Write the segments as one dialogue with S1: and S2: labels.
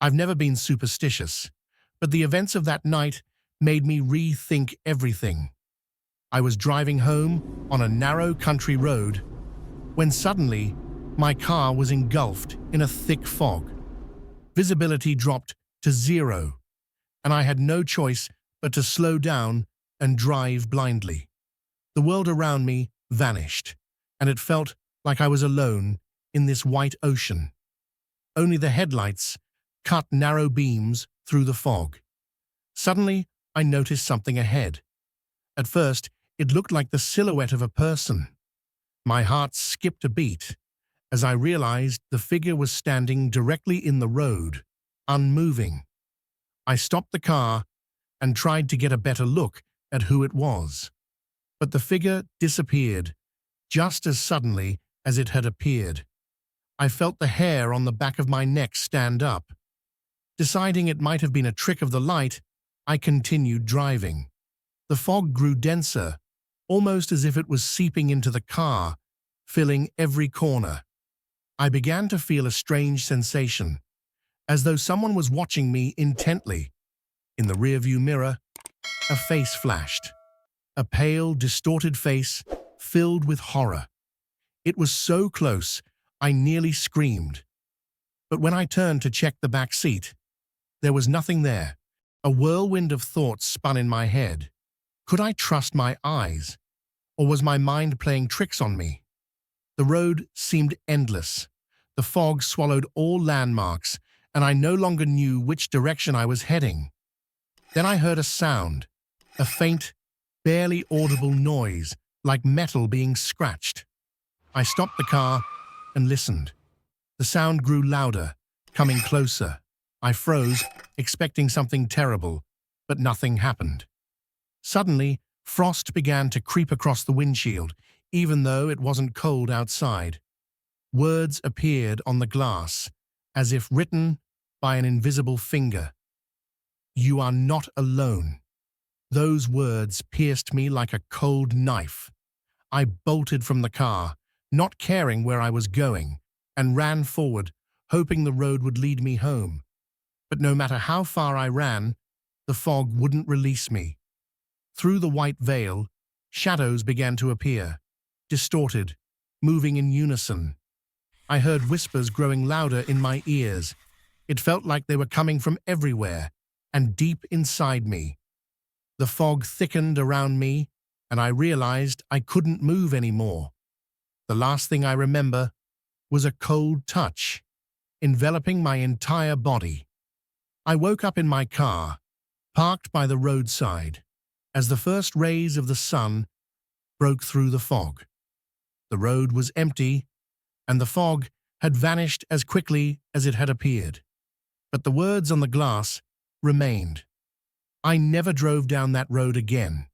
S1: I've never been superstitious, but the events of that night made me rethink everything. I was driving home on a narrow country road when suddenly my car was engulfed in a thick fog. Visibility dropped to zero, and I had no choice but to slow down and drive blindly. The world around me vanished, and it felt like I was alone in this white ocean. Only the headlights cut narrow beams through the fog. Suddenly, I noticed something ahead. At first, it looked like the silhouette of a person. My heart skipped a beat as I realized the figure was standing directly in the road, unmoving. I stopped the car and tried to get a better look at who it was. But the figure disappeared just as suddenly as it had appeared. I felt the hair on the back of my neck stand up. Deciding it might have been a trick of the light, I continued driving. The fog grew denser, almost as if it was seeping into the car, filling every corner. I began to feel a strange sensation, as though someone was watching me intently. In the rearview mirror, a face flashed. A pale, distorted face filled with horror. It was so close, I nearly screamed. But when I turned to check the back seat, there was nothing there. A whirlwind of thoughts spun in my head. Could I trust my eyes? Or was my mind playing tricks on me? The road seemed endless. The fog swallowed all landmarks, and I no longer knew which direction I was heading. Then I heard a sound, a faint, barely audible noise, like metal being scratched. I stopped the car and listened. The sound grew louder, coming closer. I froze, expecting something terrible, but nothing happened. Suddenly, frost began to creep across the windshield, even though it wasn't cold outside. Words appeared on the glass, as if written by an invisible finger. "You are not alone." Those words pierced me like a cold knife. I bolted from the car, not caring where I was going, and ran forward, hoping the road would lead me home. But no matter how far I ran, the fog wouldn't release me. Through the white veil, shadows began to appear, distorted, moving in unison. I heard whispers growing louder in my ears. It felt like they were coming from everywhere and deep inside me. The fog thickened around me, and I realized I couldn't move anymore. The last thing I remember was a cold touch, enveloping my entire body. I woke up in my car, parked by the roadside, as the first rays of the sun broke through the fog. The road was empty, and the fog had vanished as quickly as it had appeared. But the words on the glass remained. I never drove down that road again.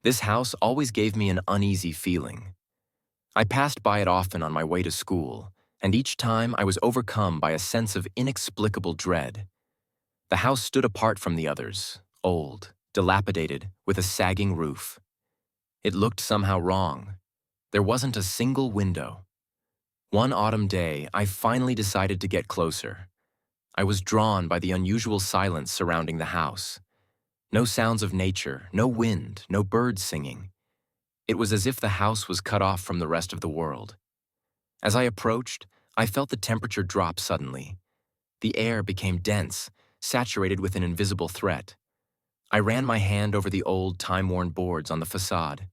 S2: This house always gave me an uneasy feeling. I passed by it often on my way to school, and each time I was overcome by a sense of inexplicable dread. The house stood apart from the others, old, dilapidated, with a sagging roof. It looked somehow wrong. There wasn't a single window. One autumn day, I finally decided to get closer. I was drawn by the unusual silence surrounding the house. No sounds of nature, no wind, no birds singing. It was as if the house was cut off from the rest of the world. As I approached, I felt the temperature drop suddenly. The air became dense, saturated with an invisible threat. I ran my hand over the old, time-worn boards on the facade.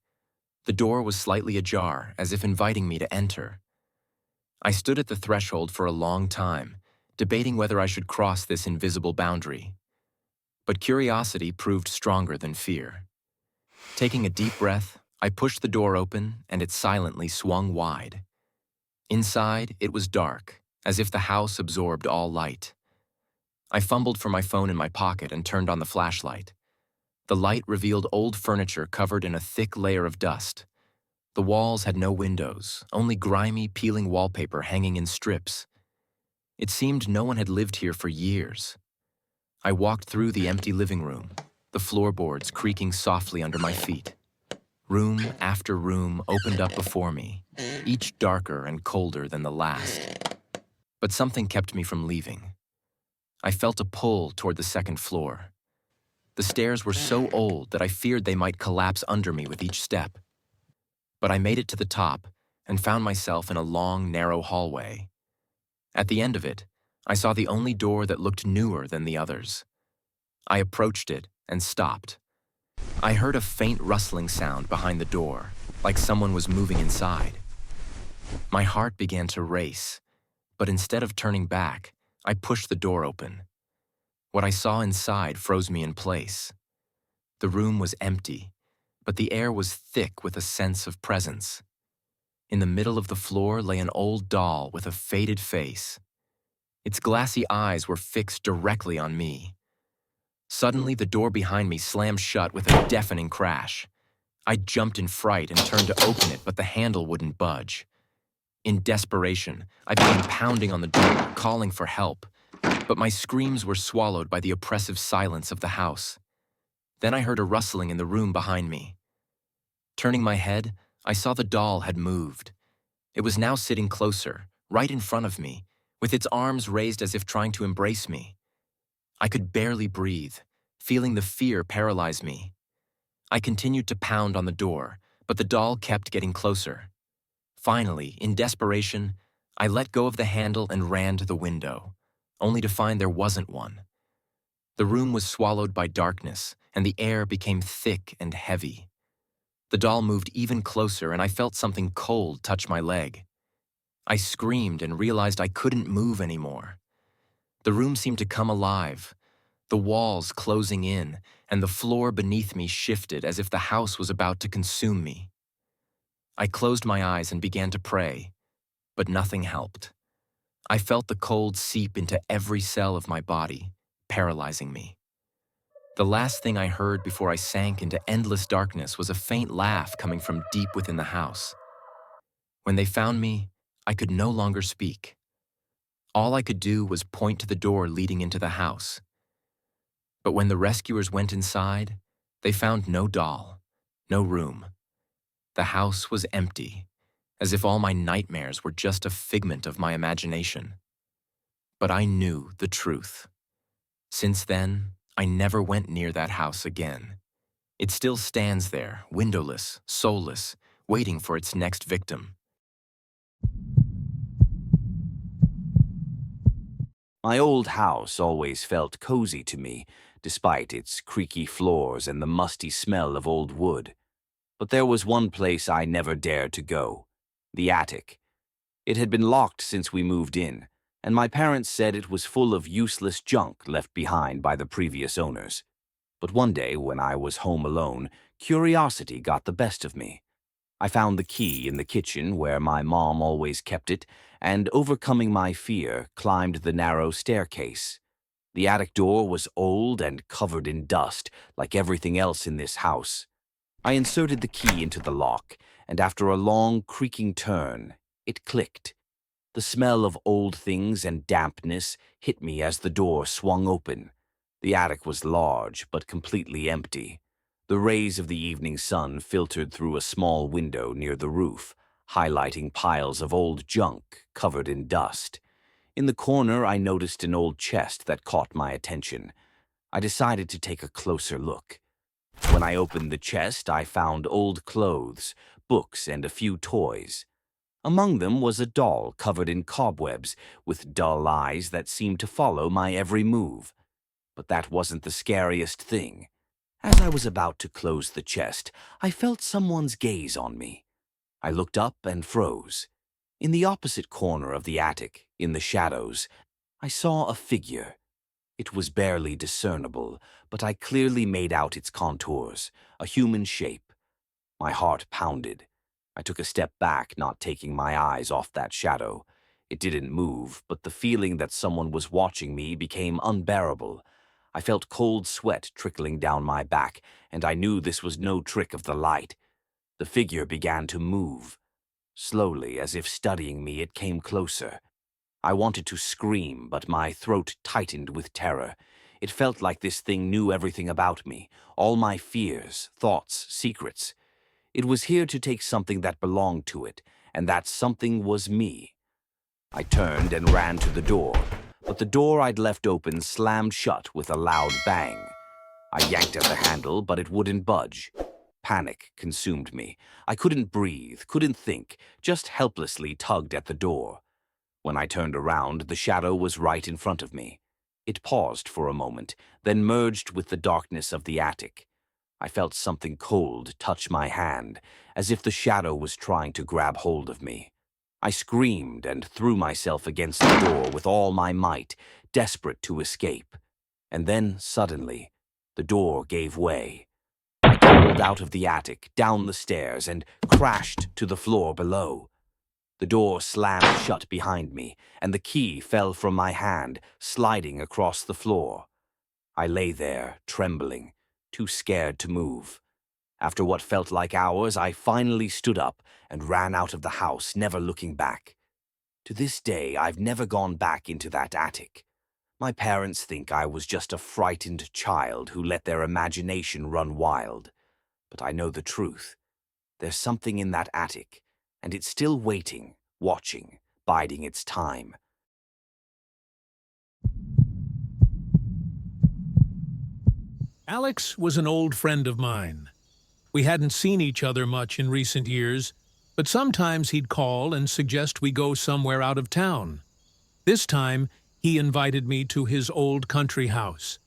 S2: The door was slightly ajar, as if inviting me to enter. I stood at the threshold for a long time, debating whether I should cross this invisible boundary. But curiosity proved stronger than fear. Taking a deep breath, I pushed the door open, and it silently swung wide. Inside, it was dark, as if the house absorbed all light. I fumbled for my phone in my pocket and turned on the flashlight. The light revealed old furniture covered in a thick layer of dust. The walls had no windows, only grimy, peeling wallpaper hanging in strips. It seemed no one had lived here for years. I walked through the empty living room, the floorboards creaking softly under my feet. Room after room opened up before me, each darker and colder than the last. But something kept me from leaving. I felt a pull toward the second floor. The stairs were so old that I feared they might collapse under me with each step. But I made it to the top and found myself in a long, narrow hallway. At the end of it, I saw the only door that looked newer than the others. I approached it and stopped. I heard a faint rustling sound behind the door, like someone was moving inside. My heart began to race, but instead of turning back, I pushed the door open. What I saw inside froze me in place. The room was empty, but the air was thick with a sense of presence. In the middle of the floor lay an old doll with a faded face. Its glassy eyes were fixed directly on me. Suddenly, the door behind me slammed shut with a deafening crash. I jumped in fright and turned to open it, but the handle wouldn't budge. In desperation, I began pounding on the door, calling for help, but my screams were swallowed by the oppressive silence of the house. Then I heard a rustling in the room behind me. Turning my head, I saw the doll had moved. It was now sitting closer, right in front of me, with its arms raised as if trying to embrace me. I could barely breathe, feeling the fear paralyze me. I continued to pound on the door, but the doll kept getting closer. Finally, in desperation, I let go of the handle and ran to the window, only to find there wasn't one. The room was swallowed by darkness, and the air became thick and heavy. The doll moved even closer, and I felt something cold touch my leg. I screamed and realized I couldn't move anymore. The room seemed to come alive, the walls closing in, and the floor beneath me shifted as if the house was about to consume me. I closed my eyes and began to pray, but nothing helped. I felt the cold seep into every cell of my body, paralyzing me. The last thing I heard before I sank into endless darkness was a faint laugh coming from deep within the house. When they found me, I could no longer speak. All I could do was point to the door leading into the house. But when the rescuers went inside, they found no doll, no room. The house was empty, as if all my nightmares were just a figment of my imagination. But I knew the truth. Since then, I never went near that house again. It still stands there, windowless, soulless, waiting for its next victim.
S3: My old house always felt cozy to me, despite its creaky floors and the musty smell of old wood. But there was one place I never dared to go: the attic. It had been locked since we moved in, and my parents said it was full of useless junk left behind by the previous owners. But one day, when I was home alone, curiosity got the best of me. I found the key in the kitchen where my mom always kept it, and overcoming my fear, climbed the narrow staircase. The attic door was old and covered in dust, like everything else in this house. I inserted the key into the lock, and after a long, creaking turn, it clicked. The smell of old things and dampness hit me as the door swung open. The attic was large, but completely empty. The rays of the evening sun filtered through a small window near the roof, highlighting piles of old junk covered in dust. In the corner, I noticed an old chest that caught my attention. I decided to take a closer look. When I opened the chest, I found old clothes, books, and a few toys. Among them was a doll covered in cobwebs, with dull eyes that seemed to follow my every move. But that wasn't the scariest thing. As I was about to close the chest, I felt someone's gaze on me. I looked up and froze. In the opposite corner of the attic, in the shadows, I saw a figure. It was barely discernible, but I clearly made out its contours, a human shape. My heart pounded. I took a step back, not taking my eyes off that shadow. It didn't move, but the feeling that someone was watching me became unbearable. I felt cold sweat trickling down my back, and I knew this was no trick of the light. The figure began to move. Slowly, as if studying me, it came closer. I wanted to scream, but my throat tightened with terror. It felt like this thing knew everything about me, all my fears, thoughts, secrets. It was here to take something that belonged to it, and that something was me. I turned and ran to the door, but the door I'd left open slammed shut with a loud bang. I yanked at the handle, but it wouldn't budge. Panic consumed me. I couldn't breathe, couldn't think, just helplessly tugged at the door. When I turned around, the shadow was right in front of me. It paused for a moment, then merged with the darkness of the attic. I felt something cold touch my hand, as if the shadow was trying to grab hold of me. I screamed and threw myself against the door with all my might, desperate to escape. And then, suddenly, the door gave way. I tumbled out of the attic, down the stairs, and crashed to the floor below. The door slammed shut behind me, and the key fell from my hand, sliding across the floor. I lay there, trembling, too scared to move. After what felt like hours, I finally stood up and ran out of the house, never looking back. To this day, I've never gone back into that attic. My parents think I was just a frightened child who let their imagination run wild. But I know the truth. There's something in that attic, and it's still waiting, watching, biding its time.
S4: Alex was an old friend of mine. We hadn't seen each other much in recent years, but sometimes he'd call and suggest we go somewhere out of town. This time, he invited me to his old country house.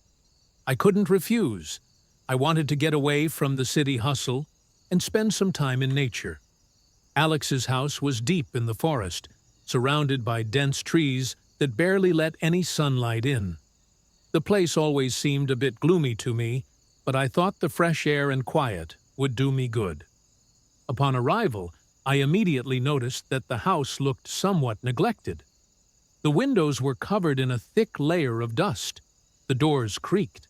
S4: I couldn't refuse. I wanted to get away from the city hustle and spend some time in nature. Alex's house was deep in the forest, surrounded by dense trees that barely let any sunlight in. The place always seemed a bit gloomy to me, but I thought the fresh air and quiet would do me good. Upon arrival, I immediately noticed that the house looked somewhat neglected. The windows were covered in a thick layer of dust, the doors creaked,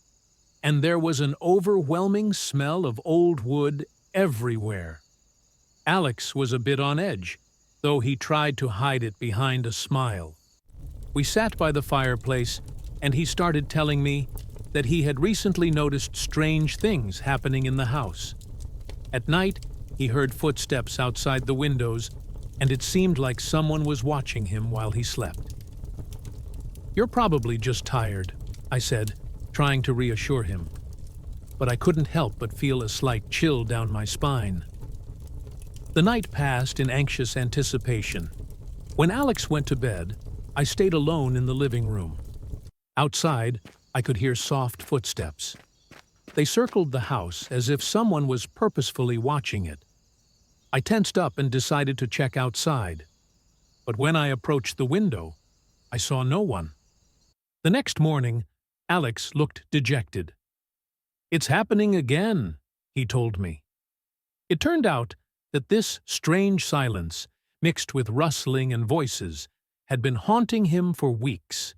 S4: and there was an overwhelming smell of old wood everywhere. Alex was a bit on edge, though he tried to hide it behind a smile. We sat by the fireplace, and he started telling me that he had recently noticed strange things happening in the house. At night, he heard footsteps outside the windows, and it seemed like someone was watching him while he slept. "You're probably just tired," I said, trying to reassure him. But I couldn't help but feel a slight chill down my spine. The night passed in anxious anticipation. When Alex went to bed, I stayed alone in the living room. Outside, I could hear soft footsteps. They circled the house as if someone was purposefully watching it. I tensed up and decided to check outside. But when I approached the window, I saw no one. The next morning, Alex looked dejected. "It's happening again," he told me. It turned out that this strange silence, mixed with rustling and voices, had been haunting him for weeks.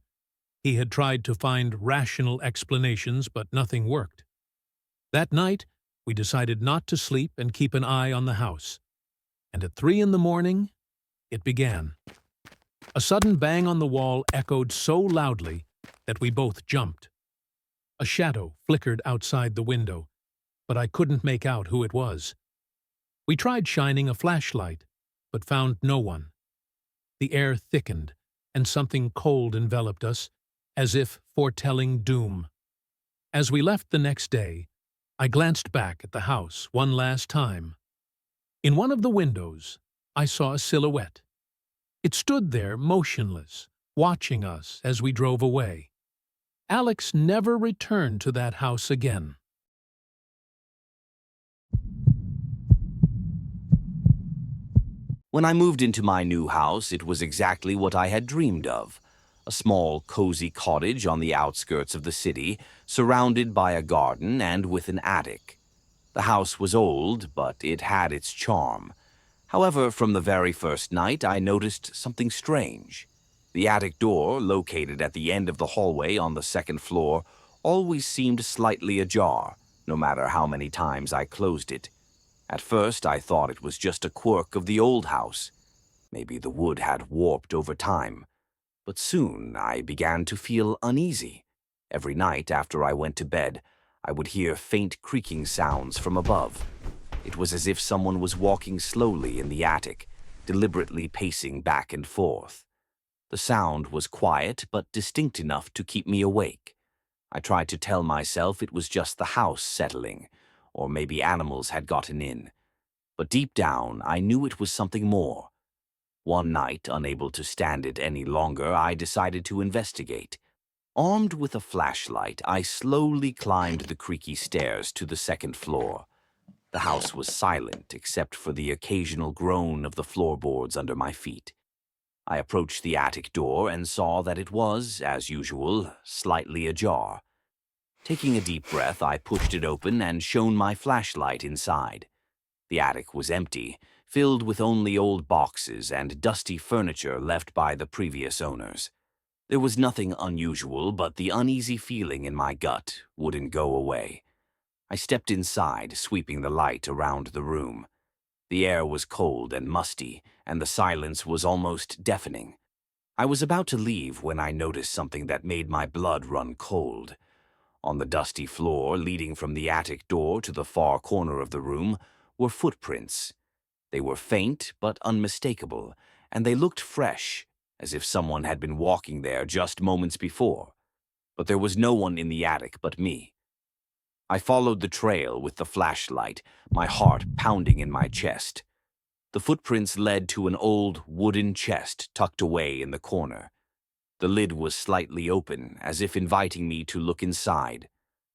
S4: He had tried to find rational explanations, but nothing worked. That night, we decided not to sleep and keep an eye on the house. And at 3 a.m, it began. A sudden bang on the wall echoed so loudly that we both jumped. A shadow flickered outside the window, but I couldn't make out who it was. We tried shining a flashlight, but found no one. The air thickened, and something cold enveloped us, as if foretelling doom. As we left the next day, I glanced back at the house one last time. In one of the windows, I saw a silhouette. It stood there motionless, watching us as we drove away. Alex never returned to that house again.
S3: When I moved into my new house, it was exactly what I had dreamed of. A small, cozy cottage on the outskirts of the city, surrounded by a garden and with an attic. The house was old, but it had its charm. However, from the very first night, I noticed something strange. The attic door, located at the end of the hallway on the second floor, always seemed slightly ajar, no matter how many times I closed it. At first, I thought it was just a quirk of the old house. Maybe the wood had warped over time. But soon I began to feel uneasy. Every night after I went to bed, I would hear faint creaking sounds from above. It was as if someone was walking slowly in the attic, deliberately pacing back and forth. The sound was quiet but distinct enough to keep me awake. I tried to tell myself it was just the house settling, or maybe animals had gotten in. But deep down, I knew it was something more. One night, unable to stand it any longer, I decided to investigate. Armed with a flashlight, I slowly climbed the creaky stairs to the second floor. The house was silent except for the occasional groan of the floorboards under my feet. I approached the attic door and saw that it was, as usual, slightly ajar. Taking a deep breath, I pushed it open and shone my flashlight inside. The attic was empty, filled with only old boxes and dusty furniture left by the previous owners. There was nothing unusual, but the uneasy feeling in my gut wouldn't go away. I stepped inside, sweeping the light around the room. The air was cold and musty, and the silence was almost deafening. I was about to leave when I noticed something that made my blood run cold. On the dusty floor leading from the attic door to the far corner of the room were footprints. They were faint but unmistakable, and they looked fresh, as if someone had been walking there just moments before. But there was no one in the attic but me. I followed the trail with the flashlight, my heart pounding in my chest. The footprints led to an old wooden chest tucked away in the corner. The lid was slightly open, as if inviting me to look inside.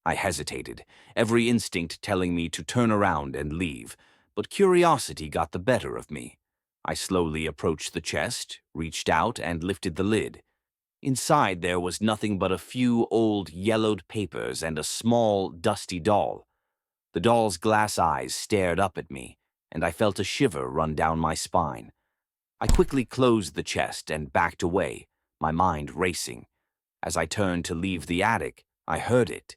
S3: I hesitated, every instinct telling me to turn around and leave, but curiosity got the better of me. I slowly approached the chest, reached out, and lifted the lid. Inside there was nothing but a few old yellowed papers and a small, dusty doll. The doll's glass eyes stared up at me, and I felt a shiver run down my spine. I quickly closed the chest and backed away, my mind racing. As I turned to leave the attic, I heard it.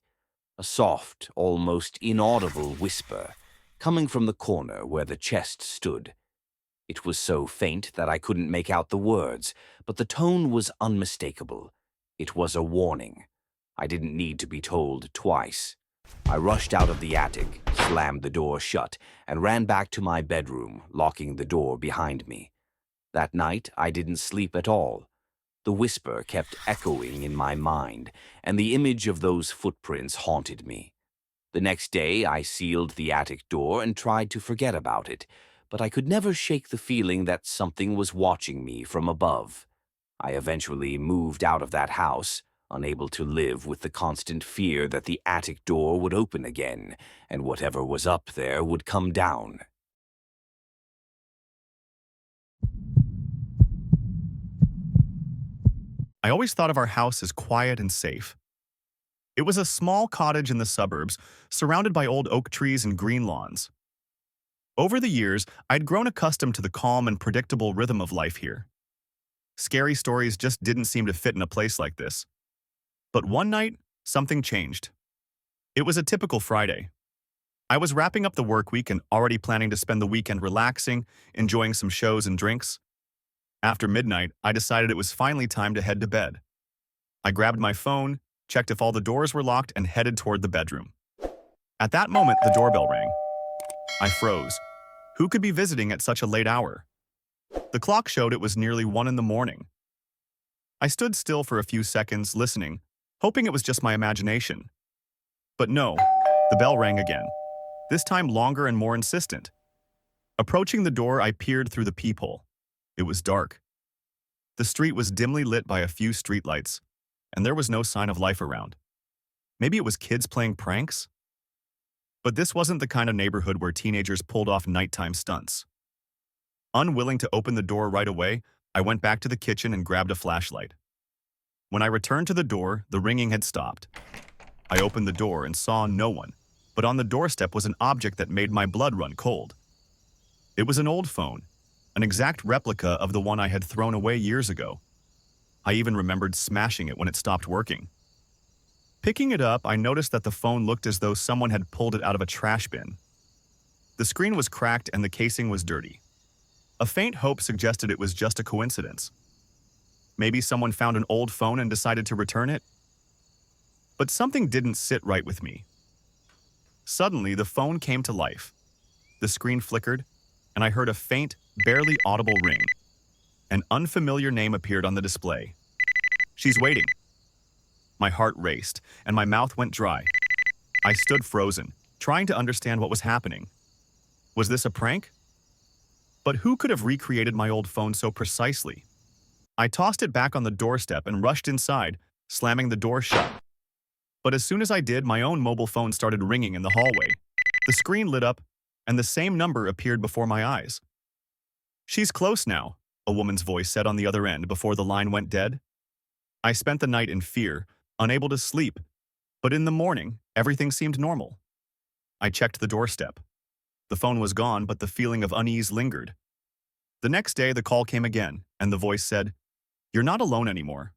S3: A soft, almost inaudible whisper, coming from the corner where the chest stood. It was so faint that I couldn't make out the words, but the tone was unmistakable. It was a warning. I didn't need to be told twice. I rushed out of the attic, slammed the door shut, and ran back to my bedroom, locking the door behind me. That night, I didn't sleep at all. The whisper kept echoing in my mind, and the image of those footprints haunted me. The next day, I sealed the attic door and tried to forget about it, but I could never shake the feeling that something was watching me from above. I eventually moved out of that house, unable to live with the constant fear that the attic door would open again, and whatever was up there would come down.
S5: I always thought of our house as quiet and safe. It was a small cottage in the suburbs, surrounded by old oak trees and green lawns. Over the years, I'd grown accustomed to the calm and predictable rhythm of life here. Scary stories just didn't seem to fit in a place like this. But one night, something changed. It was a typical Friday. I was wrapping up the work week and already planning to spend the weekend relaxing, enjoying some shows and drinks. After midnight, I decided it was finally time to head to bed. I grabbed my phone, checked if all the doors were locked, and headed toward the bedroom. At that moment, the doorbell rang. I froze. Who could be visiting at such a late hour? The clock showed it was nearly 1 in the morning. I stood still for a few seconds, listening, hoping it was just my imagination. But no, the bell rang again, this time longer and more insistent. Approaching the door, I peered through the peephole. It was dark. The street was dimly lit by a few streetlights, and there was no sign of life around. Maybe it was kids playing pranks? But this wasn't the kind of neighborhood where teenagers pulled off nighttime stunts. Unwilling to open the door right away, I went back to the kitchen and grabbed a flashlight. When I returned to the door, the ringing had stopped. I opened the door and saw no one, but on the doorstep was an object that made my blood run cold. It was an old phone, an exact replica of the one I had thrown away years ago. I even remembered smashing it when it stopped working. Picking it up, I noticed that the phone looked as though someone had pulled it out of a trash bin. The screen was cracked and the casing was dirty. A faint hope suggested it was just a coincidence. Maybe someone found an old phone and decided to return it? But something didn't sit right with me. Suddenly, the phone came to life. The screen flickered, and I heard a faint, barely audible ring. An unfamiliar name appeared on the display. "She's waiting." My heart raced, and my mouth went dry. I stood frozen, trying to understand what was happening. Was this a prank? But who could have recreated my old phone so precisely? I tossed it back on the doorstep and rushed inside, slamming the door shut. But as soon as I did, my own mobile phone started ringing in the hallway. The screen lit up, and the same number appeared before my eyes. "She's close now," a woman's voice said on the other end before the line went dead. I spent the night in fear, unable to sleep, but in the morning, everything seemed normal. I checked the doorstep. The phone was gone, but the feeling of unease lingered. The next day, the call came again, and the voice said, "You're not alone anymore.